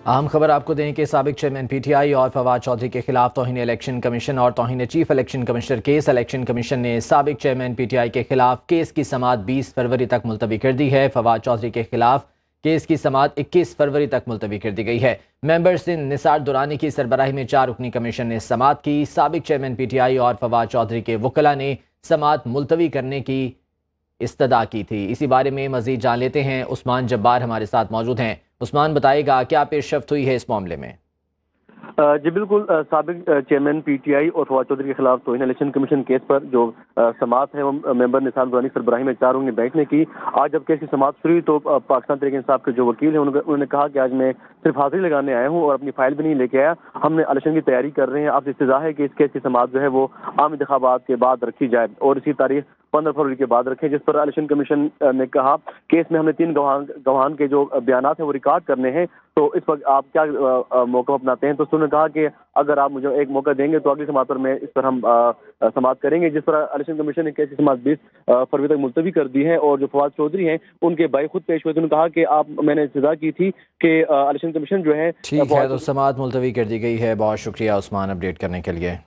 अहम खबर आपको दें कि साबिक चेयरमैन पीटीआई और फवाद चौधरी के खिलाफ तौहीन इलेक्शन कमीशन और तौहीन chief election commissioner case election commission ने साबिक चेयरमैन पीटीआई के खिलाफ केस की समाअत 20 फरवरी तक मुलतवी कर दी है। फवाद चौधरी के खिलाफ केस की समाअत 21 फरवरी तक मुलतवी कर दी गई है। मेंबर सिंध निसार दुरानी की सरबराही में 4 रुकनी कमीशन ने समाअत की। साबिक चेयरमैन पीटीआई और फवाद चौधरी के वकला ने समाअत मुलतवी करने की इस्तदा की थी। इसी बारे में मजीद जान लेते हैं। उस्मान जब्बार हमारे साथ मौजूद हैं। उस्मान, बताएगा क्या पेशरफ्त हुई है इस मामले में? जी बिल्कुल, साबिक चेयरमैन पीटीआई और फवाद चौधरी के खिलाफ तौहीन इलेक्शन कमीशन केस पर जो समाअत है वो मेंबर निसार दुरानी सरबराही में 4 रुकनी बेंच ने की। आज जब केस की समाअत शुरू हुई तो पाकिस्तान तहरीक इंसाफ के जो वकील हैं उन्होंने कहा कि आज मैं सिर्फ हाजिरी लगाने आया हूँ और अपनी फाइल भी नहीं लेके आया, हमने इलेक्शन की तैयारी कर रहे हैं। आपसे इस्तज़ा है कि इस केस की समाअत जो है वो आम इंतखाबात के बाद रखी जाए और इसी तारीख 15 फरवरी के बाद रखें, जिस पर इलेक्शन कमीशन ने कहा केस में हमने 3 गवाहान के जो बयानात हैं वो रिकॉर्ड करने हैं, तो इस वक्त आप क्या मौका अपनाते हैं? तो उन्होंने कहा कि अगर आप मुझे एक मौका देंगे तो अगली समाअत पर मैं इस पर हम समाअत करेंगे, जिस पर इलेक्शन कमीशन ने केस की समाअत 20 फरवरी तक मुलतवी कर दी है। और जो फवाद चौधरी हैं उनके भाई खुद पेश हुए थे, उन्होंने कहा कि मैंने इस्तदा की थी कि इलेक्शन कमीशन जो है ठीक है, तो समाअत मुलतवी कर दी गई है। बहुत शुक्रिया उस्मान अपडेट करने के लिए।